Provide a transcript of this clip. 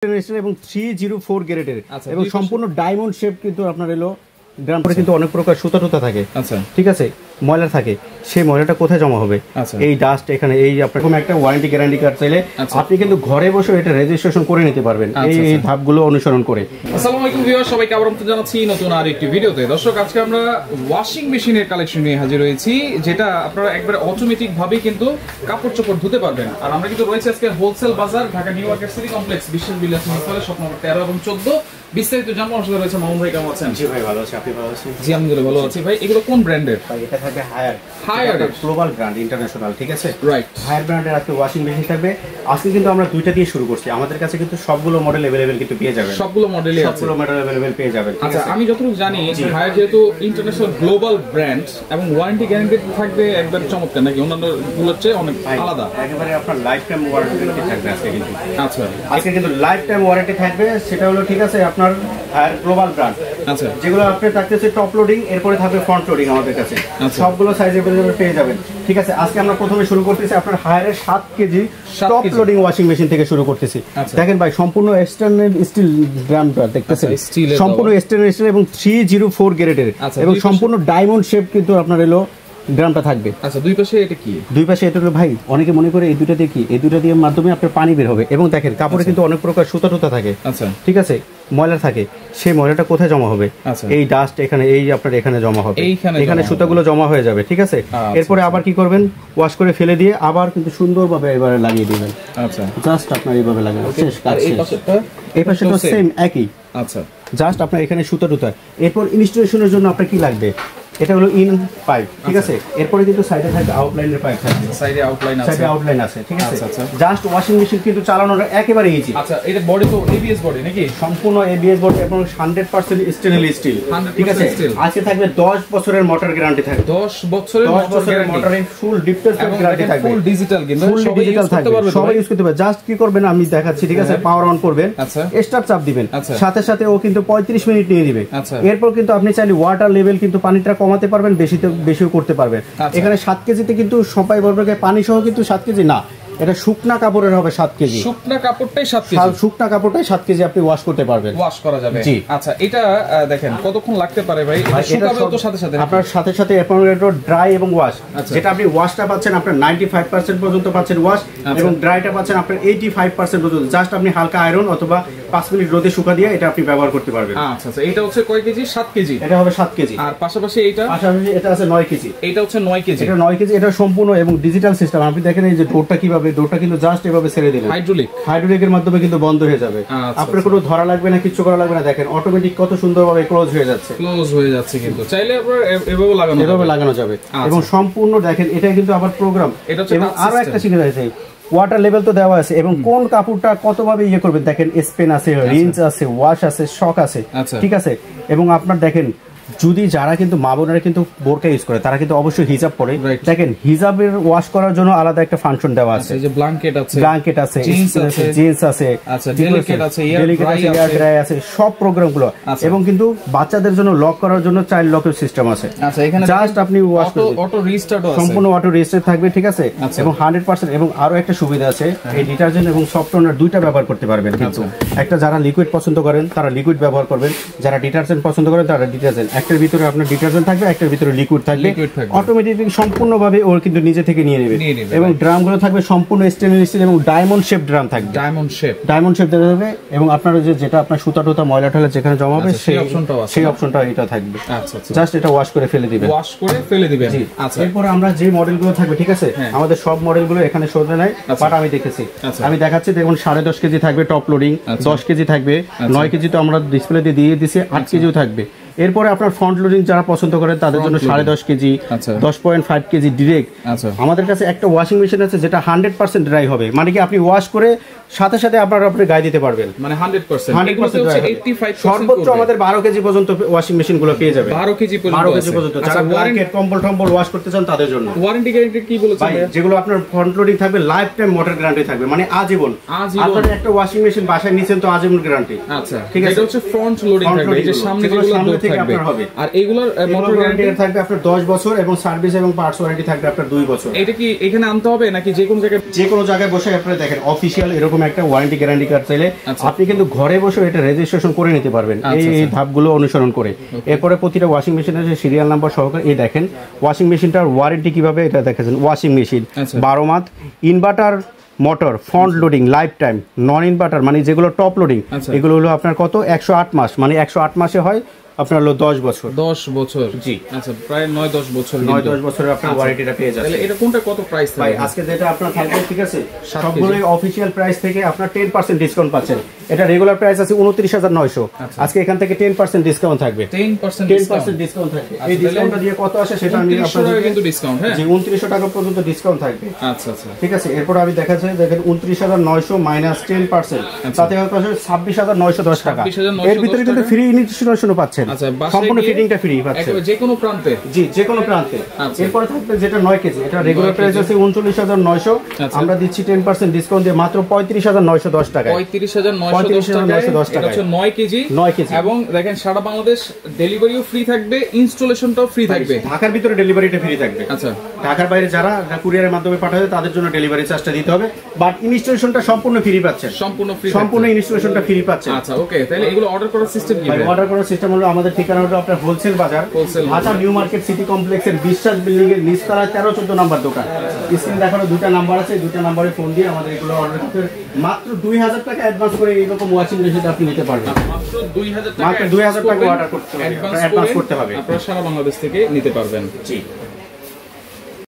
এবং 304 গ্রেডের এবং সম্পূর্ণ ডায়মন্ড শেপ কিন্তু আপনার এলো গ্রাম করে কিন্তু অনেক প্রকার সুতা টুতা থাকে। আচ্ছা ঠিক আছে, ময়লা থাকে, সেই ময়লাটা কোথায় জমা হবে? এই ডাস্ট এখানে এই আপনার কোনো একটা ওয়ারেন্টি গ্যারান্টি কার্ড চাইলে আপনি কিন্তু ঘরে বসে এটা রেজিস্ট্রেশন করে নিতে পারবেন এই ধাপগুলো অনুসরণ করে। আসসালামু আলাইকুম ভিউয়ার, সবাইকে আবার আমন্ত্রণ জানাচ্ছি নতুন আর একটি ভিডিওতে। দর্শক, আজকে আমরা ওয়াশিং মেশিনের কালেকশন নিয়ে হাজির হয়েছি, যেটা আপনারা একবারে অটোমেটিক ভাবে কিন্তু কাপড় চোপড় ধুতে পারবেন। আর আমরা কিন্তু রয়েছে আজকে হোলসেল বাজার, Dhaka new market city complex, বিশ্বের বিলাস মহলে শপ নম্বর 13 এবং 14। বিস্তারিত জানবো আমাদের রয়েছে মামুন ভাই। কেমন আছেন? জি ভাই, ভালো আছি। আপনি ভালো আছেন? জি আলহামদুলিল্লাহ ভালো আছি। ভাই এগুলো কোন ব্র্যান্ডের? ভাই এটা থাকবে হায়ার গ্লোবাল ব্র্যান্ড, ইন্টারন্যাশনাল, ঠিক আছে? রাইট, হায়ার ব্র্যান্ডের আজকে ওয়াশিং মেশিন থাকবে। আজকে কিন্তু আমরা দুইটা দিয়ে শুরু করছি। আমাদের কাছে কিন্তু সবগুলো মডেল अवेलेबल কিন্তু পেয়ে যাবেন, সবগুলো মডেলই আছে, সবগুলো মডেল अवेलेबल পেয়ে যাবেন। আচ্ছা, আমি যতটুকু জানি হায়ার যেহেতু ইন্টারন্যাশনাল গ্লোবাল ব্র্যান্ড এবং ওয়ারেন্টি গ্যারান্টি থাকবে একবার চমৎকার, নাকি অন্যান্য গুলোর চেয়ে অনেক আলাদা? একেবারে আপনার লাইফ টাইম ওয়ারেন্টি থাকবে আজকে কিন্তু। আচ্ছা, আজকে কিন্তু লাইফ টাইম ওয়ারেন্টি থাকবে, সেটা হলো ঠিক আছে আপনার হায়ার গ্লোবাল ব্র্যান্ড। আচ্ছা, যেগুলো আপনি থাকতেছে টপ লোডিং, এরপরে থাকবে ফ্রন্ট লোডিং আমাদের কাছে। সবগুলো সাইজ अवेलेबल পেয়ে যাবেন, ঠিক আছে? আজকে আমরা প্রথমে শুরু করতেছি আপনার হায়ারের 7 KG top loading washing machine থেকে শুরু করতেছি। দেখেন ভাই, সম্পূর্ণ স্টেনলেস স্টিল ড্রামটা দেখতেছেন, সম্পূর্ণ স্টেনলেস স্টিল এবং 304 গ্রেডের এবং সম্পূর্ণ ডায়মন্ড শেপ কিন্তু আপনার এলো গ্রামটা থাকবে। আচ্ছা, দুই পাশে এটা কি? দুই পাশে এটা হলো ভাই, অনেকে মনে করে এই দুইটা দিয়ে কি, এই দুইটা দিয়ে মাধ্যমে আপনার পানি বের হবে। এবং দেখেন কাপড়ে কিন্তু অনেক প্রকার সুতা টুতা থাকে। আচ্ছা ঠিক আছে, ময়লা থাকে, সেই ময়লাটা কোথায় জমা হবে? এই ডাস্ট এখানে এই আপনার এখানে জমা হবে, এখানে সুতাগুলো জমা হয়ে যাবে, ঠিক আছে? এরপরে আবার কি করবেন, ওয়াশ করে ফেলে দিয়ে আবার কিন্তু সুন্দরভাবে এবারে লাগিয়ে দিবেন। আচ্ছা, জাস্ট আপনার এইভাবে লাগাবেন, শেষ কাজ। এই পাশেটা সেম একই। আচ্ছা, জাস্ট আপনার এখানে সুতা টুতা। এরপর ইনস্টলেশনের জন্য আপনার কি লাগবে? এটা হলো ইন পাইপ, ঠিক আছে? এরপরে কিন্তু সাইডে থাকবে আউটলাইনের পাইপ থাকবে, সাইডে আউটলাইন আছে, ঠিক আছে? জাস্ট ওয়াশিং মেশিন কিন্তু চালানোর একেবারে ইজি। আচ্ছা, এটা বডি তো এবিএস বডি নাকি? সম্পূর্ণ এবিএস বডি এবং 100% স্টেনলেস স্টিল, ঠিক আছে? আজকে থাকবে 10 বছরের মোটর গ্যারান্টি থাকবে, 10 বছরের মোটরের ফুল ডিপটেস্ট গ্যারান্টি থাকবে, ফুল ডিজিটাল, কিন্তু ফুল ডিজিটাল থাকবে, সবাই ইউজ করতে পারবে। জাস্ট কি করবেন আমি দেখাচ্ছি, ঠিক আছে? পাওয়ার অন করবেন, স্টার্ট চাপ দিবেন, সাথে সাথে ও কিন্তু 35 মিনিট নিয়ে দিবে। এরপর কিন্তু আপনি চাইলে ওয়াটার লেভেল কিন্তু পানিটা কমাতে পারবেন, বেশিও করতে পারবেন। এখানে 7 কেজিতে কিন্তু সবাই বলবে পানি সহ কিন্তু 7 কেজি না, এটা শুকনা কাপড়ের হবে 7 কেজি। শুকনা কাপড়টাই 7 কেজি, শুকনা কাপড়টাই 7 কেজি আপনি ওয়াশ করতে পারবেন, ওয়াশ করা যাবে। জি, আচ্ছা, এটা দেখেন কতক্ষণ লাগতে পারে ভাই? শুকাবে তো সাথে সাথে আপনার সাথে আপনার ড্রাই এবং ওয়াশ, যেটা আপনি ওয়াশটা পাচ্ছেন আপনার 95% পর্যন্ত পাচ্ছেন ওয়াশ, এবং ড্রাইটা পাচ্ছেন আপনার 85% পর্যন্ত। জাস্ট আপনি হালকা আয়রন অথবা 5 মিনিট রোদে শুকা দিয়ে এটা আপনি ব্যবহার করতে পারবেন। আচ্ছা আচ্ছা, এটা হচ্ছে কয় কেজি? 7 কেজি। এটা হবে 7 কেজি। আর পাশাপাশি এটা আছে 9 কেজি। এটা হচ্ছে 9 কেজি। এটা 9 কেজি, এটা সম্পূর্ণ এবং ডিজিটাল সিস্টেম। আপনি দেখেন এই যে ডোরটা কিভাবে, ডোরটা কিন্তু জাস্ট এভাবে ছেড়ে দিলেন, হাইড্রোলিকের মাধ্যমে কিন্তু বন্ধ হয়ে যাবে। আপনার কোনো ধরা লাগবে না, কিছু করা লাগবে না। দেখেন অটোমেটিক কত সুন্দরভাবে ক্লোজ হয়ে যাচ্ছে, কিন্তু চাইলে আপনারা এভাবে লাগানো যাবে। এবং সম্পূর্ণ দেখেন এটা কিন্তু আবার প্রোগ্রাম। এবং আরো একটা শিখে যাচ্ছে, ওয়াটার লেভেল তো দেওয়া আছে এবং কোন কাপড়টা কতভাবে ইয়ে করবেন। দেখেন স্পেন আছে, রিঞ্চ আছে, ওয়াশ আছে, শক আছে, ঠিক আছে? এবং আপনার দেখেন যদি যারা কিন্তু মা বোনেরা কিন্তু বোরকা ইউজ করে, তারা কিন্তু অবশ্যই হিজাব পরে। দেখেন হিজাবের ওয়াশ করার জন্য আলাদা একটা ফাংশন দেওয়া আছে, এই যে ব্ল্যাঙ্কেট আছে, জিন্স আছে, ডেলিকেট আছে, এয়ার ড্রাই আছে, সব প্রোগ্রামগুলো। এবং কিন্তু বাচ্চাদের জন্য লক করার জন্য চাইল্ড লকের সিস্টেম আছে। আচ্ছা, এখানে জাস্ট আপনি ওয়াশ করবেন, অটো রিস্টার্ট আছে, সম্পূর্ণ অটো রিস্টার্ট থাকবে, ঠিক আছে? এবং 100%। এবং আরো একটা সুবিধা আছে, এই ডিটারজেন্ট এবং সফট টোনার দুইটা ব্যবহার করতে পারবেন। কিন্তু একটা যারা লিকুইড পছন্দ করেন তারা লিকুইড ব্যবহার করবেন, যারা ডিটারজেন্ট পছন্দ করেন তারা ডিটারজেন্ট। একটার ভিতরে আপনার ডিটারজেন্ট থাকবে, একটার ভিতরে লিকুইড থাকবে, অটোমেটিক্যালি সম্পূর্ণভাবে ওর কিন্তু নিজে থেকে নিয়ে নেবে। এবং ড্রামগুলো থাকবে সম্পূর্ণ স্টেনলেস স্টিল এবং ডায়মন্ড শেপ ড্রাম থাকবে, ডায়মন্ড শেপ দেওয়া যাবে। এবং আপনার যেটা আপনার সুতা টুতা ময়লা টয়লা যেখানে জমা হবে সেই অপশনটা এটা থাকবে। আচ্ছা, জাস্ট এটা ওয়াশ করে ফেলে দিবেন, আচ্ছা। এরপর আমরা যে মডেলগুলো থাকবে, ঠিক আছে? আমাদের সব মডেলগুলো এখানে শোধে নাই, বাট আমি দেখেছি, আমি দেখাচ্ছি। দেখুন 10.5 কেজি থাকবে টপ লোডিং, 10 কেজি থাকবে, 9 কেজি তো আমরা ডিসপ্লেতে দিয়ে দিছি, 8 কেজিও থাকবে। এরপরে আপনার ফ্রন্ট লোডিং যারা পছন্দ করেন তাদের জন্য 10.5 কেজি, 10.5 কেজি ডিরেক্ট। আমাদের কাছে একটা ওয়াশিং মেশিন আছে যেটা 100% ড্রাই হবে, মানে কি আপনি ওয়াশ করে সাথে সাথে আপনার গায়ে দিতে পারবেন, মানে 100%। সর্বোচ্চ আমাদের 12 কেজি পর্যন্ত ওয়াশিং মেশিন গুলো পেয়ে যাবে, 12 কেজি পর্যন্ত। যারা ব্ল্যাঙ্কেট কম্বল টম্বল ওয়াশ করতে চান তাদের জন্য ওয়ারেন্টি গ্যারান্টি কি বলেছেন? যেগুলো আপনার ফ্রন্ট লোডিং থাকবে লাইফ টাইম মোটর গ্যারান্টি থাকবে, মানে আজীবন। আপনার একটা ওয়াশিং মেশিন বাসায় নিছেন তো আজীবন গ্যারান্টি। আচ্ছা, ঠিক আছে? এটা হচ্ছে ফ্রন্ট লোডিং থাকবে, এই যে সামনে যেগুলো থাকবে। আর এগুলোর মোটর গ্যারান্টি থাকবে আপনার 10 বছর এবং সার্ভিস এবং পার্টস ওয়ারেন্টি থাকবে আপনার 2 বছর। এটা কি এখানে আনতে হবে নাকি যে কোনো জায়গায় বসে আপনারা দেখেন অফিশিয়াল এরকম একটা ওয়ারেন্টি গ্যারান্টি কার্ড চাইলে আপনি কিন্তু ঘরে বসে এটা রেজিস্ট্রেশন করে নিতে পারবেন এই ধাপগুলো অনুসরণ করে। এরপরে প্রতিটা ওয়াশিং মেশিনের যে সিরিয়াল নাম্বার সহকারে এই দেখেন ওয়াশিং মেশিনটার ওয়ারেন্টি কিভাবে এটা দেখাচ্ছেন। ওয়াশিং মেশিন 12 মাস, inverter motor, front loading, life time, non inverter মানে যেগুলো টপ লোডিং এগুলো হলো আপনার কত 108 মাস, মানে 108 মাসে হয় আপনার হলো 10 বছর। 10 বছর, জি আচ্ছা, প্রায় 9-10 বছর, 9-10 বছরের আপনার ওয়ারেন্টিটা পেয়ে যাবেন। তাহলে এটা কোনটা কত প্রাইস থাকবে ভাই? আজকে যেটা আপনার থাকবে ঠিক আছে সবগুলোই অফিশিয়াল প্রাইস থেকে আপনার 10% ডিসকাউন্ট পাচ্ছেন। এটা রেগুলার প্রাইস আছে 29,900, আজকে এখান থেকে 10% ডিসকাউন্ট থাকবে। 10% ডিসকাউন্ট থাকবে। এই ডিসকাউন্টটা দিয়ে কত আসে সেটা আমি আপনাদের কিন্তু ডিসকাউন্ট, হ্যাঁ, জি 2900 টাকা পর্যন্ত ডিসকাউন্ট থাকবে। আচ্ছা আচ্ছা, ঠিক আছে। এরপর আমি দেখাচ্ছি দেখেন 29,900 মাইনাস 10%, তাতে হয়তো 26,910 টাকা। এর ভিতরে কিন্তু ফ্রি ইনস্টলেশনও পাচ্ছেন, সম্পূর্ণ ফিটিংটা ফ্রি পাচ্ছেন যে কোনো প্রান্তে, জি যে কোনো প্রান্তে। এরপর থাকবে যেটা 9 কেজি, এটা রেগুলার প্রাইস আছে 39,900, আমরা দিচ্ছি 10% ডিসকাউন্ট দিয়ে মাত্র 35,910 টাকা। 35,910 টাকা, এটা হচ্ছে 9 কেজি এবং দেখেন সারা বাংলাদেশ ডেলিভারিও ফ্রি থাকবে, ইনস্টলেশনটাও ফ্রি থাকবে। ঢাকার ভিতরে ডেলিভারিটা ফ্রি থাকবে। আচ্ছা, ঢাকার বাইরে যারা কুরিয়ারের মাধ্যমে পাঠাবে তাদের জন্য ডেলিভারি চার্জটা দিতে হবে, বাট ইনস্টলেশনটা সম্পূর্ণ ফ্রি পাচ্ছেন, সম্পূর্ণ ইনস্টলেশনটা ফ্রি পাচ্ছেন। আচ্ছা ওকে, তাহলে এগুলো অর্ডার করার সিস্টেম কি? অর্ডার করার সিস্টেম হলো আমাদের ঠিকানা হলো আপনার হোলসেল বাজার, ঢাকা নিউ মার্কেট সিটি কমপ্লেক্সের বিশ্বাস বিল্ডিং এর নিচতলায় 13-14 নাম্বার দোকান। স্ক্রিন দেখানো দুটো নাম্বার আছে, দুটো নাম্বারে ফোন দিয়ে আমাদের এগুলো অর্ডার করতে মাত্র 2000 টাকা অ্যাডভান্স করে এইরকম ওয়াশিং মেশিন আপনি নিতে পারবেন। মাত্র 2000 টাকা অর্ডার করতে হবে, অ্যাডভান্স করতে হবে, আপনারা সারা বাংলাদেশ থেকে নিতে পারবেন। জি।